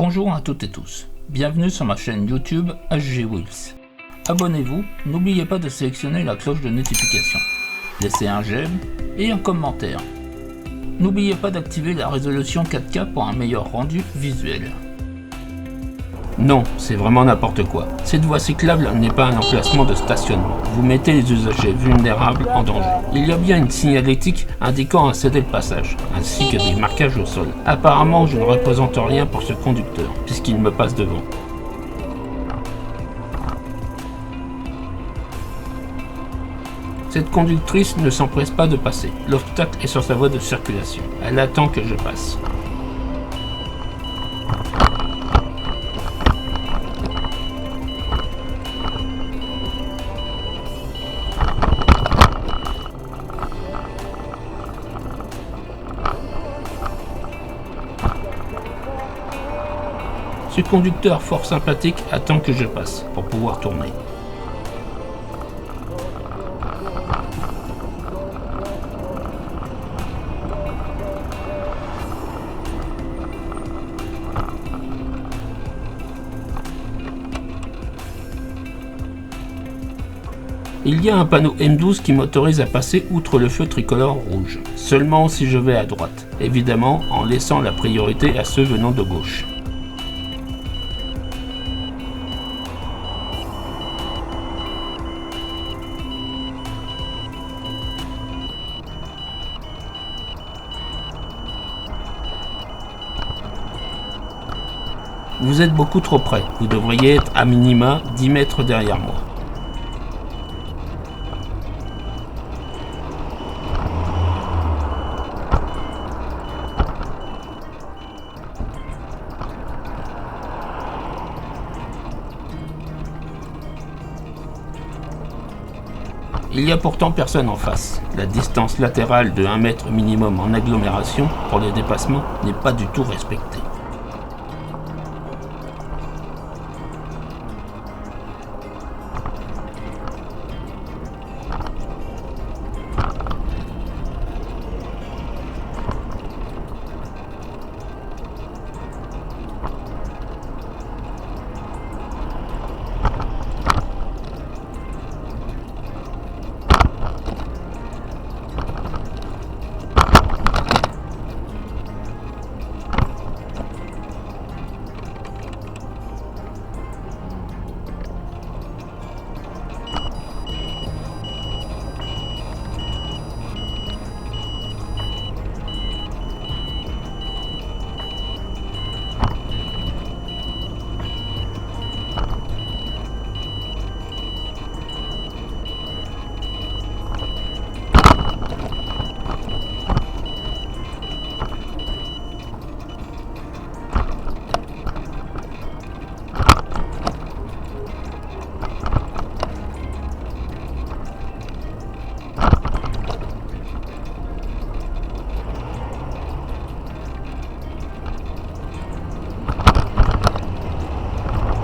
Bonjour à toutes et tous, bienvenue sur ma chaîne YouTube HG Wheels. Abonnez-vous, n'oubliez pas de sélectionner la cloche de notification, laissez un j'aime et un commentaire. N'oubliez pas d'activer la résolution 4K pour un meilleur rendu visuel. Non, c'est vraiment n'importe quoi. Cette voie cyclable n'est pas un emplacement de stationnement. Vous mettez les usagers vulnérables en danger. Il y a bien une signalétique indiquant à céder le passage, ainsi que des marquages au sol. Apparemment, je ne représente rien pour ce conducteur, puisqu'il me passe devant. Cette conductrice ne s'empresse pas de passer. L'obstacle est sur sa voie de circulation. Elle attend que je passe. Ce conducteur fort sympathique attend que je passe pour pouvoir tourner. Il y a un panneau M12 qui m'autorise à passer outre le feu tricolore rouge, seulement si je vais à droite, évidemment en laissant la priorité à ceux venant de gauche. Vous êtes beaucoup trop près, vous devriez être à minima 10 mètres derrière moi. Il y a pourtant personne en face. La distance latérale de 1 mètre minimum en agglomération pour les dépassements n'est pas du tout respectée.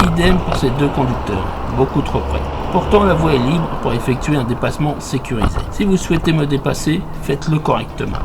Idem pour ces deux conducteurs, beaucoup trop près. Pourtant la voie est libre pour effectuer un dépassement sécurisé. Si vous souhaitez me dépasser, faites-le correctement.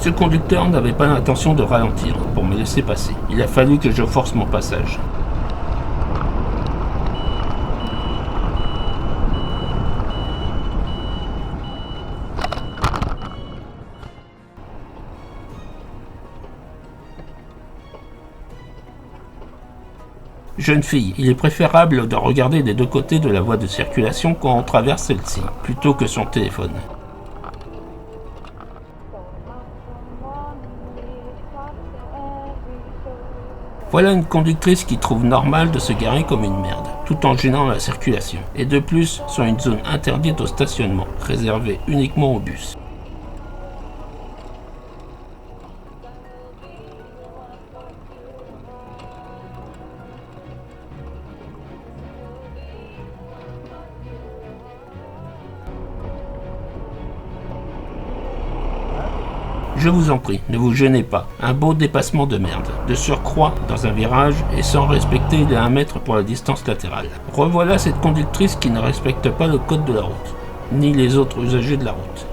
Ce conducteur n'avait pas l'intention de ralentir pour me laisser passer. Il a fallu que je force mon passage. Jeune fille, il est préférable de regarder des deux côtés de la voie de circulation quand on traverse celle-ci, plutôt que son téléphone. Voilà une conductrice qui trouve normal de se garer comme une merde, tout en gênant la circulation, et de plus sur une zone interdite au stationnement, réservée uniquement aux bus. Je vous en prie, ne vous gênez pas. Un beau dépassement de merde. De surcroît, dans un virage, et sans respecter les 1 mètre pour la distance latérale. Revoilà cette conductrice qui ne respecte pas le code de la route, ni les autres usagers de la route.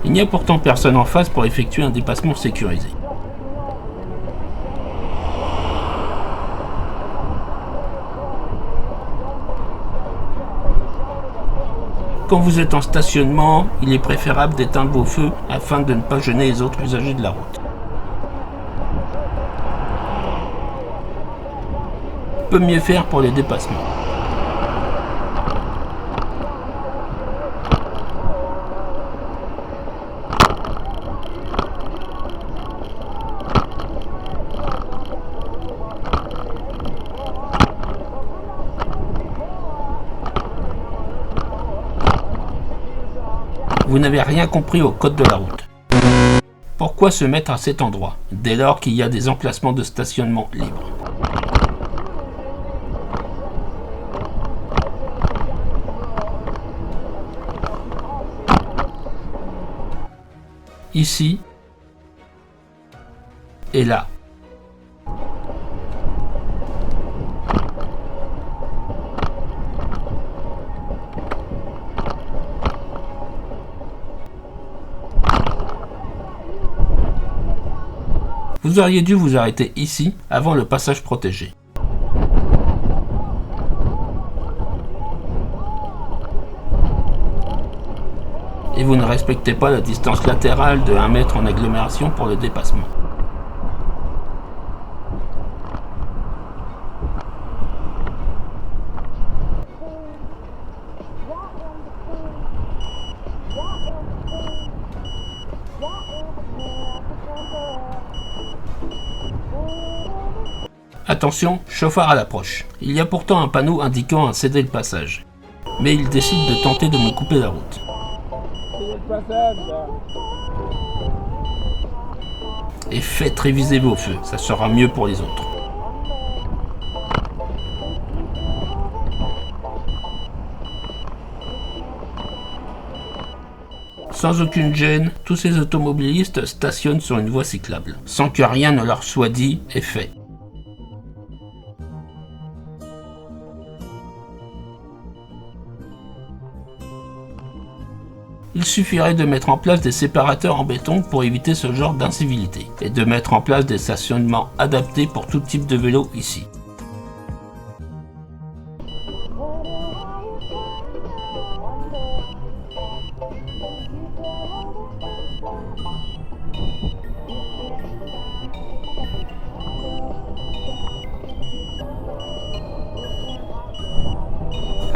Il n'y a pourtant personne en face pour effectuer un dépassement sécurisé. Quand vous êtes en stationnement, il est préférable d'éteindre vos feux afin de ne pas gêner les autres usagers de la route. Peut mieux faire pour les dépassements. Vous n'avez rien compris au code de la route. Pourquoi se mettre à cet endroit, dès lors qu'il y a des emplacements de stationnement libres? Ici et là. Vous auriez dû vous arrêter ici, avant le passage protégé. Et vous ne respectez pas la distance latérale de 1 mètre en agglomération pour le dépassement. Attention, chauffard à l'approche. Il y a pourtant un panneau indiquant à céder le passage. Mais il décide de tenter de me couper la route. Et faites réviser vos feux, ça sera mieux pour les autres. Sans aucune gêne, tous ces automobilistes stationnent sur une voie cyclable, sans que rien ne leur soit dit et fait. Il suffirait de mettre en place des séparateurs en béton pour éviter ce genre d'incivilité, et de mettre en place des stationnements adaptés pour tout type de vélo ici.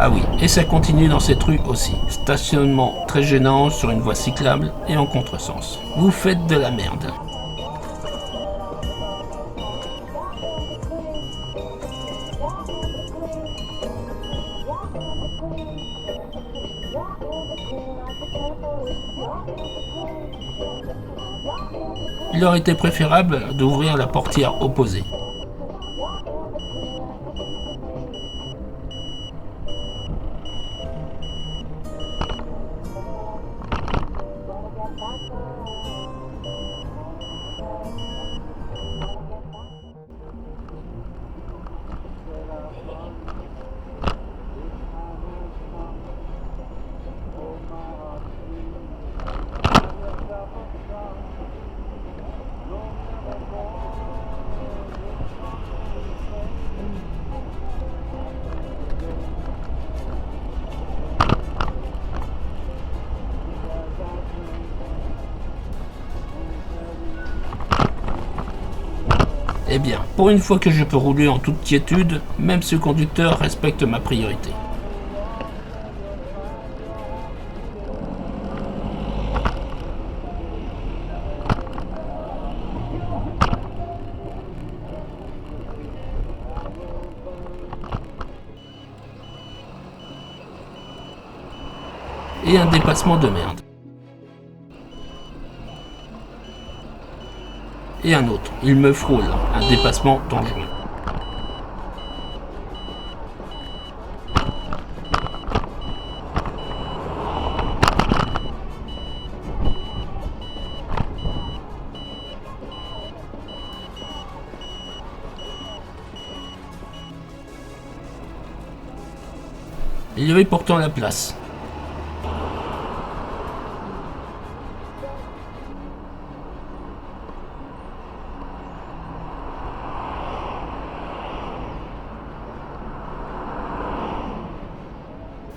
Ah oui, et ça continue dans cette rue aussi. Stationnement très gênant sur une voie cyclable et en contresens. Vous faites de la merde. Il aurait été préférable d'ouvrir la portière opposée. Eh bien, pour une fois que je peux rouler en toute quiétude, même ce conducteur respecte ma priorité. Et un dépassement de merde. Et un autre, il me frôle, un dépassement dangereux. Il y avait pourtant la place.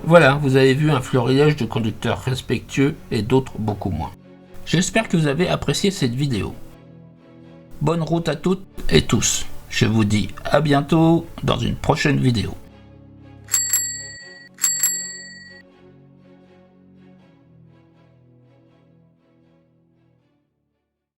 Voilà, vous avez vu un florilège de conducteurs respectueux et d'autres beaucoup moins. J'espère que vous avez apprécié cette vidéo. Bonne route à toutes et tous. Je vous dis à bientôt dans une prochaine vidéo.